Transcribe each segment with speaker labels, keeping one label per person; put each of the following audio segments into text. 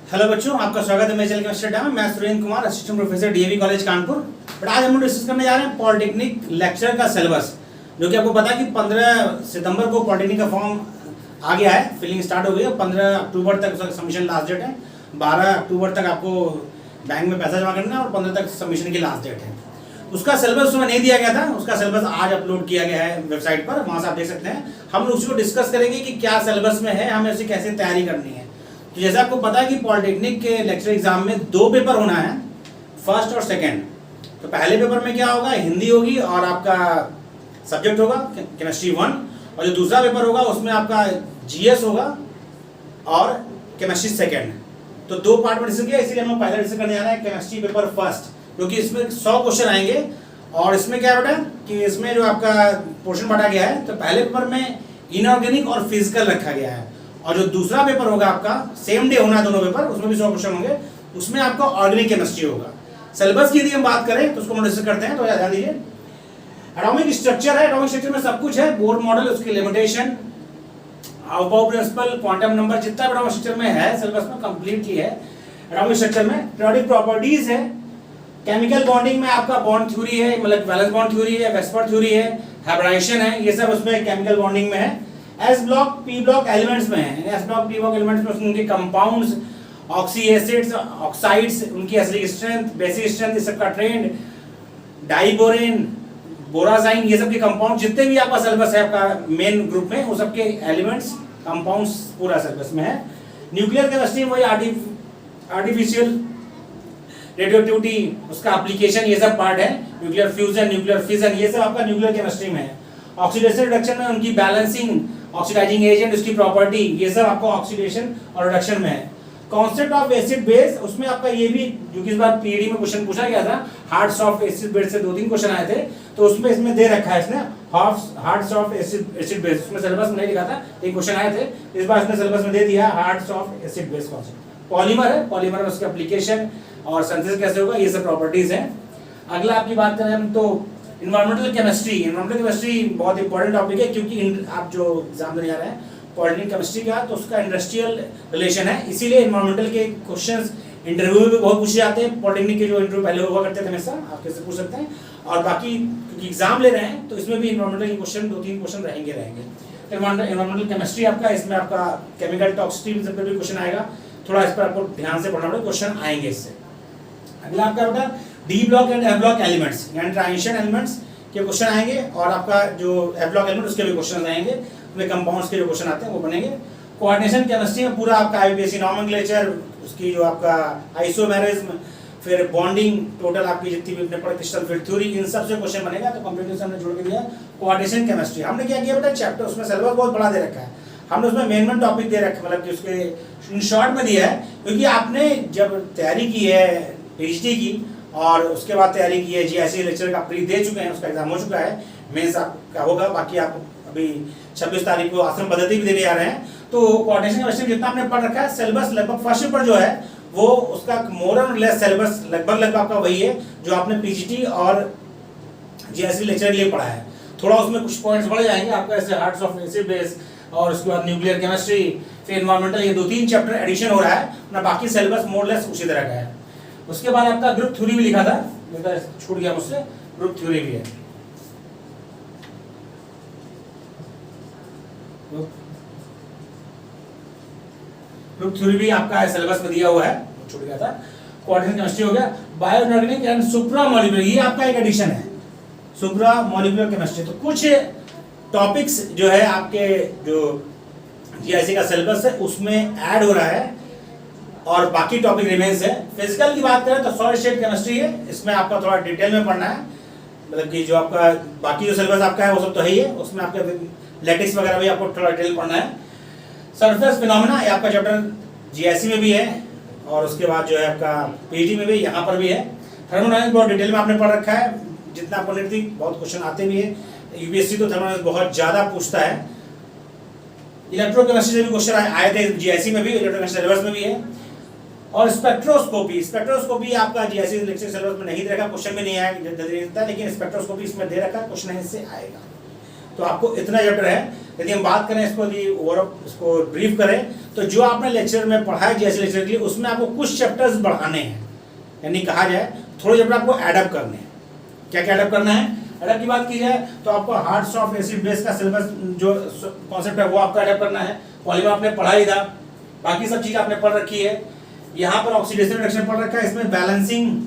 Speaker 1: Hello बच्चों, आपका स्वागत है मेरे चैनल केमिस्ट्री में। मैं Surendra Kumar, assistant professor DAV college Kanpur. But आज हम लोग डिस्कस करने जा रहे हैं पॉलिटेक्निक लेक्चर का सिलेबस, जो कि आपको पता है कि 15 सितंबर को पॉलिटेक्निक का फॉर्म आ गया है, फिलिंग स्टार्ट हो गई है। 15 अक्टूबर तक उसका सबमिशन लास्ट डेट है। 12 अक्टूबर तक आपको बैंक में पैसा जमा करना है और 15 तक सबमिशन की लास्ट डेट है। उसका सिलेबस उसमें नहीं दिया गया था, उसका सिलेबस आज अपलोड किया गया है वेबसाइट पर, वहाँ से आप देख सकते हैं। हम लोग उसको डिस्कस करेंगे कि क्या सिलेबस में है, हमें उसे कैसे तैयारी करनी है। तो जैसे आपको पता है कि पॉलिटेक्निक के लेक्चर एग्जाम में 2 पेपर होना है, फर्स्ट और सेकंड। तो पहले पेपर में क्या होगा, हिंदी होगी और आपका सब्जेक्ट होगा केमिस्ट्री 1, और जो दूसरा पेपर होगा उसमें आपका जीएस होगा और केमिस्ट्री सेकंड। तो 2 पार्ट में डिस्कस किया, इसीलिए हम पहले डिस्कस करने जा रहे हैं केमिस्ट्री पेपर फर्स्ट, क्योंकि इसमें 100 क्वेश्चन आएंगे। और इसमें क्या बेटा कि इसमें जो आपका पोर्शन बांटा गया है, तो पहले पेपर में इनऑर्गेनिक और फिजिकल रखा गया है, और जो दूसरा पेपर होगा आपका सेम डे होना है दोनों पेपर, उसमें भी 100 क्वेश्चन होंगे, उसमें आपका ऑर्गेनिक केमिस्ट्री होगा। सिलेबस की यदि हम बात करें तो उसको हम डिस्कस करते हैं। तो ध्यान दीजिए, एटॉमिक स्ट्रक्चर है, एटॉमिक स्ट्रक्चर में सब कुछ है, बोर मॉडल, उसकी लिमिटेशन, हाउ प्रिंसिपल, क्वांटम नंबर, जितना एटॉमिक स्ट्रक्चर में है सिलेबस में कंप्लीटली है। एटॉमिक स्ट्रक्चर में पीरियोडिक प्रॉपर्टीज है, केमिकल बॉन्डिंग में आपका बॉन्ड थ्योरी है, मतलब वैलेंस बॉन्ड थ्योरी है, वेस्पर थ्योरी है, हाइब्रिडाइजेशन है, ये सब उसमें केमिकल बॉन्डिंग में है। S block p block elements में है, s block p block elements में उनके कंपाउंड्स, ऑक्सी एसिड्स, ऑक्साइड्स, उनकी एसिडिक स्ट्रेंथ, बेसिक स्ट्रेंथ, ये सब का ट्रेंड, डाइबोरेन, बोराजाइन, ये सब के कंपाउंड जितने भी आपका सिलेबस है आपका मेन ग्रुप में, वो सब के एलिमेंट्स कंपाउंड्स पूरा सिलेबस में है। न्यूक्लियर केमिस्ट्री वही आर्टिफिशियल रेडियोएक्टिविटी, उसका एप्लीकेशन, ये सब पार्ट है। न्यूक्लियर फ्यूजन, न्यूक्लियर फिजन, ये सब आपका न्यूक्लियर केमिस्ट्री में है। ऑक्सीडेशन रिडक्शन में उनकी बैलेंसिंग, ऑक्सीडाइजिंग एजेंट, उसकी प्रॉपर्टी, ये सब आपको ऑक्सीडेशन और रिडक्शन में है। कॉन्सेप्ट ऑफ एसिड बेस, उसमें आपका ये भी, जो कि इस बार पीडी में क्वेश्चन पूछा गया था, हार्ड सॉफ्ट एसिड बेस से 2-3 क्वेश्चन आए थे, तो उसमें इसमें दे रखा है इसने हार्ड सॉफ्ट एसिड बेस। उसमें सिलेबस में नहीं लिखा था, एक क्वेश्चन आए थे, इस बार इसने सिलेबस में दे दिया hard soft acid base concept. Polymer है, पॉलीमर में उसकी एप्लीकेशन और सिंथेसिस कैसे होगा, ये सब प्रॉपर्टीज हैं। अगला आपकी बात करें हम तो इन्वायरमेंटल केमिस्ट्री। इन्वायरमेंटल केमिस्ट्री बहुत इंपॉर्टेंट टॉपिक है, क्योंकि आप जो एग्जाम देने जा रहे हैं पॉलिटेक्निक केमिस्ट्री का, तो उसका इंडस्ट्रियल रिलेशन है, इसीलिए इन्वायरमेंटल के क्वेश्चंस इंटरव्यू में भी बहुत पूछे जाते हैं। पॉलिटेक्निक के जो इंटरव्यू पहले हुआ करते थे हमेशा, आप कैसे पूछ सकते हैं। और बाकी क्योंकि एग्जाम ले रहे हैं तो इसमें भी इन्वायरमेंटल के क्वेश्चन 2-3 क्वेश्चन रहेंगे। इन्वायरमेंटल केमिस्ट्री आपका, इसमें आपका केमिकल टॉक्सिसिटी पर भी क्वेश्चन आएगा, थोड़ा इस पर आपको ध्यान से पढ़ना पड़ेगा, क्वेश्चन आएंगे इससे। अगला आपका बेटा D block and F block elements, यानी ट्रांजिशन एलिमेंट्स के क्वेश्चन आएंगे, और आपका जो एफ ब्लॉक एलिमेंट उसके भी क्वेश्चन आएंगे, उसमें कंपाउंड्स के जो क्वेश्चन आते हैं वो बनेंगे। कोऑर्डिनेशन केमिस्ट्री में पूरा आपका आईयूपीएसी नॉमेनक्लेचर, उसकी जो आपका आइसोमेरिज्म, फिर बॉन्डिंग, टोटल आपकी जितनी भी अपने पढ़े क्रिस्टल फील्ड थ्योरी, इन सब से क्वेश्चन बनेगा। तो कंप्लीटली हमने जोड़ के दिया कोऑर्डिनेशन केमिस्ट्री। हमने क्या किया बेटा, चैप्टर उसमें सिलेबस बहुत बड़ा दे रखा है, हमने उसमें मेन टॉपिक दे रखा, मतलब कि उसके इन शॉर्ट में दिया है, क्योंकि आपने जब तैयारी की है पीएचडी की और उसके बाद तैयारी की है जीआईसी लेक्चर का, प्री दे चुके हैं, उसका एग्जाम हो चुका है, मेंस आपका होगा। बाकी आप अभी 26 तारीख को आश्रम पद्धति भी देने जा रहे हैं। तो कोऑर्डिनेशन केमिस्ट्री जितना आपने पढ़ रखा है, सिलेबस लगभग फर्स्ट पेपर जो है वो उसका मोर और लेस सिलेबस लगभग आपका वही है जो आपने पीजीटी और जीआईसी लेक्चर के लिए पढ़ा है। थोड़ा उसमें कुछ पॉइंट्स बढ़ जाएंगे आपका, ऐसे हार्ड सॉफ्ट एसिड बेस, और उसके बाद न्यूक्लियर केमिस्ट्री, फिर एनवायरमेंटल, ये 2-3 चैप्टर एडिशन हो रहा है ना, बाकी सिलेबस मोर लेस उसी तरह का है। उसके बाद आपका ग्रुप थ्योरी भी लिखा था, छूट गया मुझसे, ग्रुप थ्योरी भी है। ग्रुप थ्योरी भी आपका सिलेबस में दिया हुआ है, छूट गया था। कोऑर्डिनेशन केमिस्ट्री हो गया। बायोइनऑर्गेनिक एंड सुप्रा मॉलिक्यूलर, ये आपका एक एडिशन है, सुप्रा मॉलिक्यूलर केमिस्ट्री। तो कुछ टॉपिक्स जो है आपके जो जीआईसी का सिलेबस है उसमें ऐड हो रहा है, और बाकी टॉपिक रिमेन्स है। फिजिकल की बात करें तो सॉलिड स्टेट केमिस्ट्री है, इसमें आपका थोड़ा डिटेल में पढ़ना है, मतलब कि जो आपका बाकी जो सिलेबस आपका है वो सब तो है ही है, उसमें आपके लैटिक्स वगैरह भी आपको थोड़ा डिटेल पढ़ना है। सरफेस फिनोमेना, ये आपका चैप्टर जीआईसी में भी है, और उसके बाद जो है आपका पीजी में भी, यहाँ पर भी है। थर्मोडायनामिक्स बहुत डिटेल में आपने पढ़ रखा है, जितना पढ़नी थी, बहुत क्वेश्चन आते भी है, यूपीएससी तो थर्मोडायनामिक्स बहुत ज़्यादा पूछता है। इलेक्ट्रोकेमिस्ट्री से भी क्वेश्चन आए थे जीआईसी में भी, इलेक्ट्रोकेमिस्ट्री सिलेबस में भी है। और स्पेक्ट्रोस्कोपी आपका जीआईसी लेक्चर सिलेबस में नहीं दे रखा, क्वेश्चन में नहीं आया जल्दी, लेकिन स्पेक्ट्रोस्कोपी इसमें दे रखा, क्वेश्चन इससे आएगा। तो आपको इतना चैप्टर है। यदि हम बात करें इसको, यदि इसको ब्रीफ करें, तो जो आपने लेक्चर में पढ़ा है जीएससी लेक्चर के लिए, उसमें आपको कुछ चैप्टर्स बढ़ाने हैं, यानी कहा जाए थोड़े चैप्टर आपको एडअप करने हैं। क्या क्या एडअप करना है? एडअप की बात की जाए तो आपको हार्ड सॉफ्ट एसिड बेस का सिलेबस जो कॉन्सेप्ट है वो आपको एडअप करना है। पॉलीमर आपने पढ़ा ही था, बाकी सब चीज आपने पढ़ रखी है। यहाँ पर ऑक्सीडेशन रिएक्शन पढ़ रखा है, इसमें बैलेंसिंग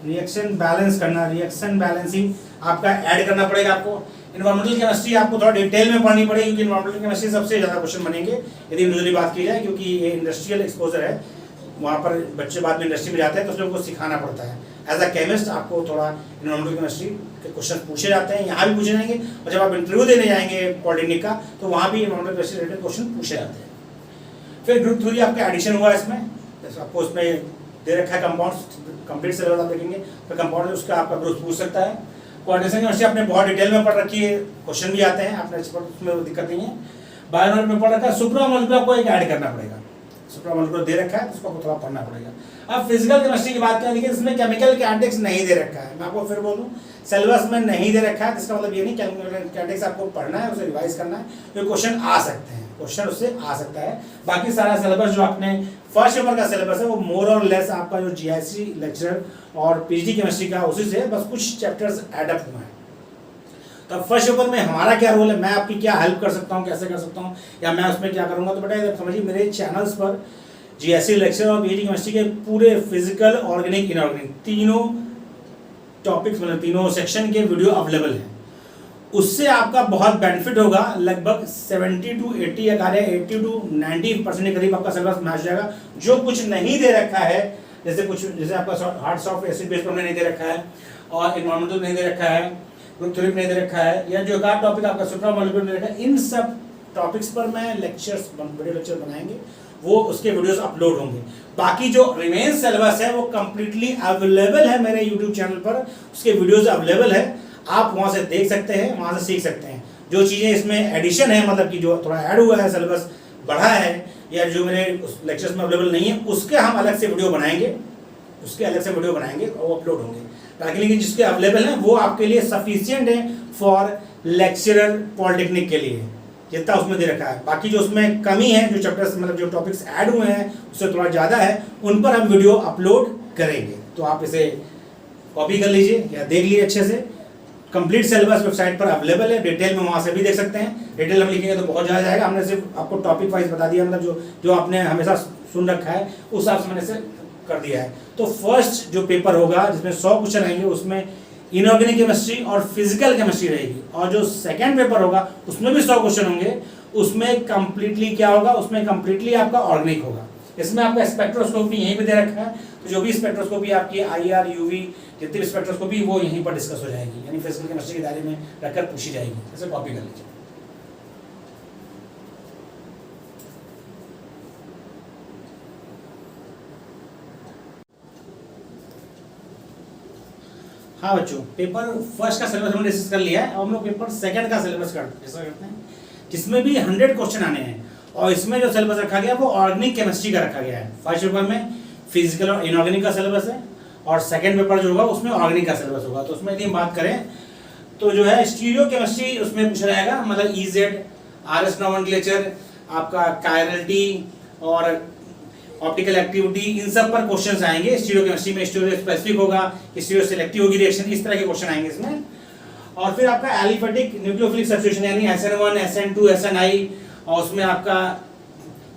Speaker 1: रिएक्शन बैलेंस करना, रिएक्शन बैलेंसिंग आपका ऐड करना पड़ेगा आपको। इन्वायरमेंटल केमिस्ट्री आपको थोड़ा डिटेल में पढ़नी पड़ेगी, क्योंकि इन्वायरमेंटल केमिस्ट्री सबसे ज्यादा क्वेश्चन बनेंगे यदि इंडिविजुअली बात की जाए, क्योंकि ये इंडस्ट्रियल एक्सपोजर है, वहाँ पर बच्चे बाद में इंडस्ट्री में जाते हैं तो उसमें उनको सिखाना पड़ता है। एज अ केमिस्ट आपको थोड़ा इन्वायरमेंटल केमिस्ट्री के क्वेश्चन पूछे जाते हैं, यहाँ भी पूछे जाएंगे, और जब आप इंटरव्यू देने जाएंगे पॉलिटेक्निक का तो वहाँ भी इन्वायरमेंटल केमिस्ट्री रिलेटेड क्वेश्चन पूछे जाते हैं। फिर ग्रुप 3 आपका एडिशन हुआ इसमें, आपको उसमें दे रखा है कंपाउंड्स, कंप्लीट सिलेबस आप देखेंगे तो कंपाउंड उसका आपका ग्रुप पूछ सकता है। कोऑर्डिनेशन केमिस्ट्री आपने बहुत डिटेल में पढ़ रखी है, क्वेश्चन भी आते हैं, आपने उसमें दिक्कत नहीं है। बायोमॉलिक्यूलर में पढ़ रखा है, सुप्रामॉलिक्यूलर को एक ऐड करना पड़ेगा, सुप्रामॉलिक्यूलर दे रखा है तो उसको थोड़ा पढ़ना पड़ेगा। अब फिजिकल केमिस्ट्री की बात करें, देखिए इसमें केमिकल कैटेक्स नहीं दे रखा है, मैं आपको फिर बोलूं सिलेबस में नहीं दे रखा है, इसका मतलब ये नहीं केमिकल कैटेक्स आपको पढ़ना है, उसे रिवाइज करना है, तो क्वेश्चन आ सकते हैं, क्वेश्चन उससे आ सकता है। बाकी सारा सिलेबस जो आपने फर्स्ट पेपर का सिलेबस है वो मोर और लेस आपका जो जीआईसी लेक्चर और पीएचडी केमिस्ट्री का उसी से बस कुछ चैप्टर्स एडअप हुए हैं। तो फर्स्ट पेपर में हमारा क्या रोल है, मैं आपकी क्या हेल्प कर सकता हूँ, कैसे कर सकता हूँ, या मैं उसमें क्या करूँगा, तो बेटा समझिए मेरे चैनल्स पर जीएससी लेक्चर और पीएचडी केमिस्ट्री के पूरे फिजिकल, ऑर्गेनिक, इनऑर्गेनिक तीनों टॉपिक्स मतलब तीनों सेक्शन के वीडियो अवेलेबल हैं। उससे आपका बहुत बेनिफिट होगा, लगभग 70 to 80 या 80 to 90% के करीब आपका सिलेबस मैच जाएगा। जो कुछ नहीं दे रखा है, जैसे आपका हार्ड सॉफ्ट एसिड बेस पर नहीं दे रखा है, और इन्वायरमेंटल नहीं दे रखा है, ग्रुप 3 नहीं दे रखा है, या जो एक टॉपिक आपका सुप्रामॉलिक्यूलर नहीं दे रखा है, इन सब टॉपिक्स पर मैं लेक्चर्स वीडियो लेक्चर बनाएंगे, वो उसके वीडियोस अपलोड होंगे। बाकी जो रिमेन सिलेबस है वो कंप्लीटली अवेलेबल है मेरे यूट्यूब चैनल पर, उसके वीडियोस अवेलेबल है, आप वहां से देख सकते हैं, वहां से सीख सकते हैं। जो चीज़ें इसमें एडिशन है, मतलब कि जो थोड़ा ऐड हुआ है, सिलेबस बढ़ा है, या जो मेरे लेक्चर्स में अवेलेबल नहीं है, उसके हम अलग से वीडियो बनाएंगे, उसके अलग से वीडियो बनाएंगे और वो अपलोड होंगे, ताकि लेकिन जिसके अवेलेबल हैं वो आपके लिए सफिशियंट है फॉर लेक्चरर पॉलिटेक्निक के लिए, जितना उसमें दे रखा है। बाकी जो उसमें कमी है, जो चैप्टर्स मतलब जो टॉपिक्स ऐड हुए हैं उससे थोड़ा ज़्यादा है, उन पर हम वीडियो अपलोड करेंगे। तो आप इसे कॉपी कर लीजिए या देख लीजिए अच्छे से। कंप्लीट सिलेबस वेबसाइट पर अवेलेबल है, डिटेल में वहाँ से भी देख सकते हैं। डिटेल में लिखेंगे तो बहुत ज़्यादा जाएगा, हमने सिर्फ आपको टॉपिक वाइज बता दिया, मतलब जो आपने हमेशा सुन रखा है उस हिसाब से मैंने से कर दिया है। तो फर्स्ट जो पेपर होगा जिसमें 100 क्वेश्चन आएंगे, उसमें इनऑर्गेनिक केमिस्ट्री और फिजिकल केमिस्ट्री रहेगी, और जो सेकेंड पेपर होगा उसमें भी 100 क्वेश्चन होंगे, उसमें कंप्लीटली क्या होगा, उसमें कंप्लीटली आपका ऑर्गेनिक होगा। इसमें आपका स्पेक्ट्रोस्कोपी यहीं पे दे रखा है, तो जो भी स्पेक्ट्रोस्कोपी आपकी IR UV जितनी भी स्पेक्ट्रोस्कोपी वो यहीं पर डिस्कस हो जाएगी, यानी फिजिकल केमिस्ट्री के दायरे में रखकर पूछी जाएगी। ऐसे कॉपी कर लीजिए। हाँ बच्चों, पेपर फर्स्ट का सिलेबस हमने डिस्कस कर लिया है, और हम लोग पेपर सेकंड का सिलेबस डिस्कस करते हैं, जिसमें भी 100 क्वेश्चन आने हैं। और इसमें जो सिलेबस रखा गया वो ऑर्गेनिक केमिस्ट्री का रखा गया है। फर्स्ट पेपर में फिजिकल और इनऑर्गेनिक का सिलेबस है, और सेकंड पेपर जो होगा उसमें ऑर्गेनिक का सिलेबस होगा। तो उसमें यदि हम बात करें तो जो है स्टीरियो केमिस्ट्री उसमें पूछा जाएगा, मतलब EZ, RS नोमेनक्लेचर, आपका कायरलिटी और ऑप्टिकल एक्टिविटी, इन सब पर क्वेश्चंस आएंगे। स्टीरियो केमिस्ट्री में स्टीरियो स्पेसिफिक होगा, स्टीरियो सेलेक्टिव होगी रिएक्शन, इस तरह के क्वेश्चन आएंगे इसमें। और फिर आपका एलिफेटिक न्यूक्लियोफिलिक सब्स्टिट्यूशन यानी SN1, SN2, SNI, और उसमें आपका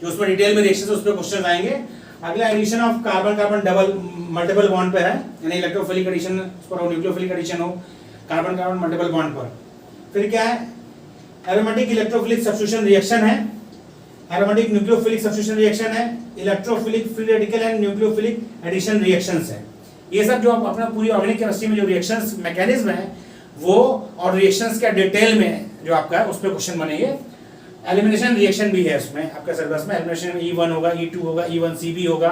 Speaker 1: जो उसमें डिटेल में रिएक्शन है उस पर क्वेश्चन आएंगे। अगला addition of carbon carbon double multiple bond पे है, यानी इलेक्ट्रोफिलिक एडिशन पर हो, न्यूक्लियोफिलिक एडिशन हो, कार्बन कार्बन मल्टीपल बॉन्ड पर। फिर क्या है, एरोमेटिक इलेक्ट्रोफिलिक सब्स्टिट्यूशन रिएक्शन है, एरोमेटिक न्यूक्लियोफिलिक सब्स्टिट्यूशन रिएक्शन है, electrophilic free radical and nucleophilic addition reactions है। ये सब जो अपना पूरी ऑर्गेनिक केमिस्ट्री में जो रिएक्शंस मैकेनिज्म है वो, और रिएक्शंस का डिटेल में जो आपका है उस पर क्वेश्चन बनेंगे। एलिमिनेशन रिएक्शन भी है उसमें आपका सिलेबस में, एलिमिनेशन E1 होगा, E2 होगा, E1CB होगा,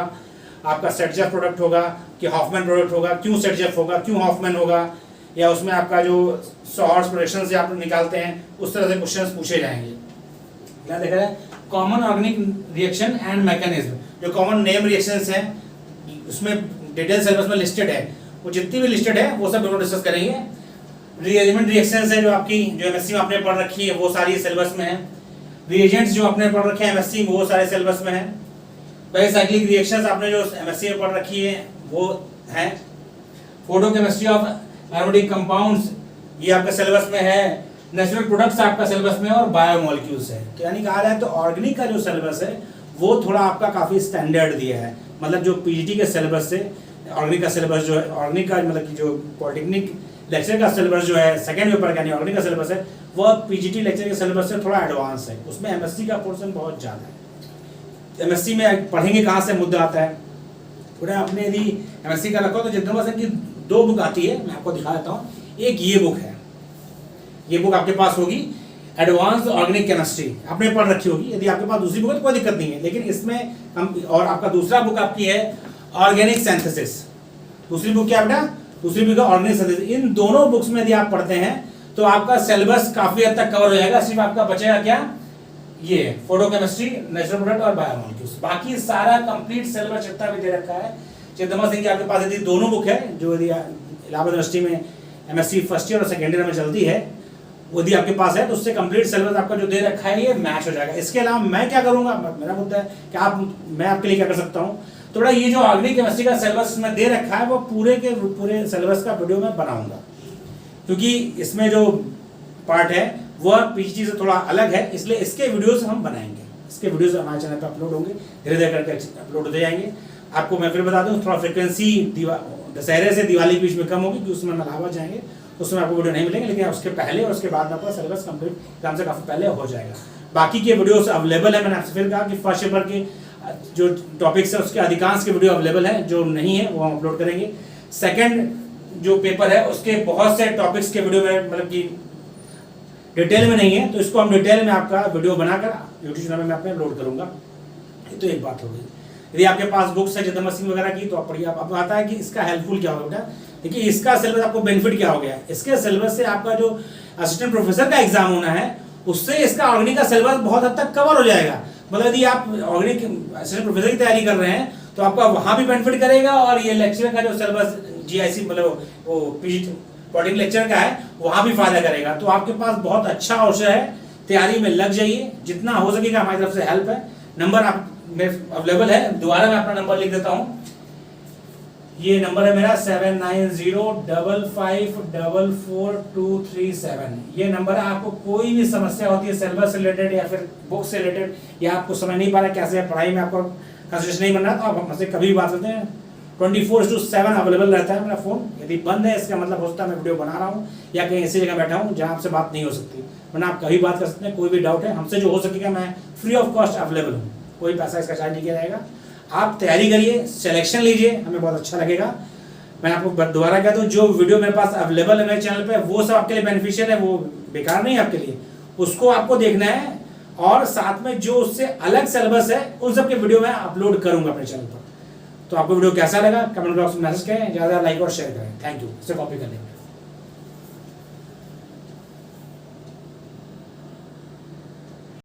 Speaker 1: आपका सेटजेफ प्रोडक्ट होगा कि हॉफमैन प्रोडक्ट होगा, क्यों सेटजेफ होगा, क्यों हॉफमैन होगा, या उसमें आपका जो सॉर्ट्स प्रोडक्शन से आप निकालते हैं उस तरह से क्वेश्चंस पूछे जाएंगे। क्या देखा है, common organic reaction and mechanism, जो कॉमन नेम रिएक्शंस हैं उसमें डिटेल सिलेबस में लिस्टेड है, वो जितनी भी लिस्टेड है वो सब हम डिस्कस करेंगे। रीअरेंजमेंट रिएक्शंस है जो आपकी जो एमएससी में आपने पढ़ रखी है वो सारी सिलेबस में है। रिएजेंट्स जो आपने पढ़ रखे हैं एमएससी में वो सारे सिलेबस में है। बायोसाइक्लिक रिएक्शंस आपने जो एमएससी में पढ़ रखी है वो है। फोटोकेमिस्ट्री ऑफ एरोमेटिक कंपाउंड्स ये आपका सिलेबस में है। नेचुरल प्रोडक्ट्स आपका सिलेबस में है और बायोमोलिक्यूल्स है। तो यानी कहा जाए तो ऑर्गेनिक का जो सिलेबस है वो थोड़ा आपका काफ़ी स्टैंडर्ड दिया है। मतलब जो पीजीटी के सिलेबस से ऑर्गेनिक का सिलेबस जो है, ऑर्गेनिक का मतलब कि जो पॉलिटेक्निक लेक्चर का सिलेबस जो है सेकंड पेपर का यानी ऑर्गेनिक का सिलेबस है वह पीजीटी लेक्चर के सिलेबस से थोड़ा एडवांस है। उसमें एमएससी का पोर्शन बहुत ज़्यादा है। एमएससी में पढ़ेंगे कहाँ से मुद्दा आता है पूरा आपने यदि एमएससी का रखो तो जितना की 2 बुक आती है, मैं आपको दिखा देता हूँ। एक ये बुक है, ये बुक आपके पास होगी एडवांस ऑर्गेनिक केमिस्ट्री आपने पढ़ रखी होगी। यदि आपके पास दूसरी बुक है तो कोई दिक्कत नहीं है, लेकिन इसमें हम और आपका दूसरा बुक आपकी है ऑर्गेनिक सिंथेसिस। दूसरी बुक क्या बेटा? दूसरी बुक है ऑर्गेनिक सिंथेसिस। इन दोनों बुक्स में यदि आप पढ़ते हैं तो आपका सिलेबस काफी हद तक कवर हो जाएगा। सिर्फ आपका बचेगा क्या? ये फोटोकेमिस्ट्री, नेचुरल प्रोडक्ट और बायोमोलिक्यूल्स। बाकी सारा कंप्लीट सिलेबस जितना भी दे रखा है। चिदम्बर सिंह की आपके पास यदि दोनों बुक है जो यदि इलाहाबाद यूनिवर्सिटी में एमएससी फर्स्ट ईयर और सेकेंड ईयर में चलती है, यदि आपके पास है तो उससे कंप्लीट सिलेबस आपका जो दे रखा है ये मैच हो जाएगा। इसके अलावा मैं क्या करूंगा, मेरा मुद्दा है कि मैं आपके लिए क्या कर सकता हूँ, तो बड़ा ये जो ऑर्गेनिक केमिस्ट्री का सिलेबस में दे रखा है वो पूरे के पूरे सिलेबस का वीडियो मैं बनाऊंगा, क्योंकि इसमें जो पार्ट है वह पीजीटी से थोड़ा अलग है, इसलिए इसके वीडियोस हम बनाएंगे। इसके वीडियोस हमारे चैनल पर अपलोड होंगे, धीरे धीरे करके अपलोड होते जाएंगे। आपको मैं फिर बता दूं थोड़ा फ्रिक्वेंसी दशहरे से दिवाली के बीच में कम होगी, क्योंकि उसमें हम इलाहाबाद जाएंगे तो उसमें आपको वीडियो नहीं मिलेंगे, लेकिन उसके पहले और उसके बाद आपका सिलेबस कंप्लीट एग्जाम से काफ़ी पहले हो जाएगा। बाकी के वीडियोस अवेलेबल है। मैंने आपसे फिर कहा कि फर्स्ट पेपर के जो टॉपिक्स है उसके अधिकांश के वीडियो अवेलेबल है, जो नहीं है वो हम अपलोड करेंगे। सेकेंड जो पेपर है उसके बहुत से टॉपिक्स के वीडियो में मतलब कि डिटेल में नहीं है, तो इसको हम डिटेल में आपका वीडियो बनाकर यूट्यूब चैनल में अपने अपलोड करूंगा। ये तो एक बात हो गई। यदि आपके पास बुक्स है चिदम्बर सिंह वगैरह की तो आप पढ़िए। अब आता है कि इसका हेल्पफुल क्या होगा बेटा, देखिए इसका सिलेबस आपको बेनिफिट क्या हो गया है। इसके सिलेबस से आपका जो असिस्टेंट प्रोफेसर का एग्जाम होना है उससे इसका ऑर्गेनिक का सिलेबस बहुत हद तक कवर हो जाएगा। मतलब यदि आप ऑर्गेनिक असिस्टेंट प्रोफेसर की तैयारी कर रहे हैं तो आपका वहां भी बेनिफिट करेगा, और ये लेक्चर का जो सिलेबस जीआईसी मतलब वो पीजीटी पॉलिटिकल लेक्चर का है वहां भी फायदा करेगा। तो आपके पास बहुत अच्छा अवसर है, तैयारी में लग जाइए, जितना हो सकेगा हमारी तरफ से हेल्प है। नंबर आप में अवेलेबल है, दोबारा मैं अपना नंबर लिख देता हूँ। ये नंबर है मेरा 7905544237। ये नंबर है। आपको कोई भी समस्या होती है सिलेबस से रिलेटेड या फिर बुक से रिलेटेड, या आपको समझ नहीं पा रहा कैसे पढ़ाई में आपको कंसंट्रेशन नहीं बन रहा, तो आप हमसे कभी भी बात करते हैं। 24/7 अवेलेबल रहता है मेरा फोन। यदि बंद है इसका मतलब होता है मैं वीडियो बना रहा हूँ या कहीं ऐसी जगह बैठा हूँ जहाँ आपसे बात नहीं हो सकती, वरना आप कभी बात कर सकते हैं। कोई भी डाउट है हमसे जो हो सकेगा मैं फ्री ऑफ कॉस्ट अवेलेबल हूँ, कोई पैसा इसका चार्ज नहीं किया जाएगा। आप तैयारी करिए, सिलेक्शन लीजिए, हमें बहुत अच्छा लगेगा। मैं आपको दोबारा कहता हूँ जो वीडियो मेरे पास अवेलेबल है मेरे चैनल पे वो सब आपके लिए बेनिफिशियल है, वो बेकार नहीं है आपके लिए, उसको आपको देखना है। और साथ में जो उससे अलग सिलेबस है उन सब के वीडियो मैं अपलोड करूंगा अपने चैनल पर। तो आपको वीडियो कैसा लगा कमेंट बॉक्स में मैसेज करें, ज़्यादा लाइक और शेयर करें। Thank you. इसे कॉपी कर लेंगे।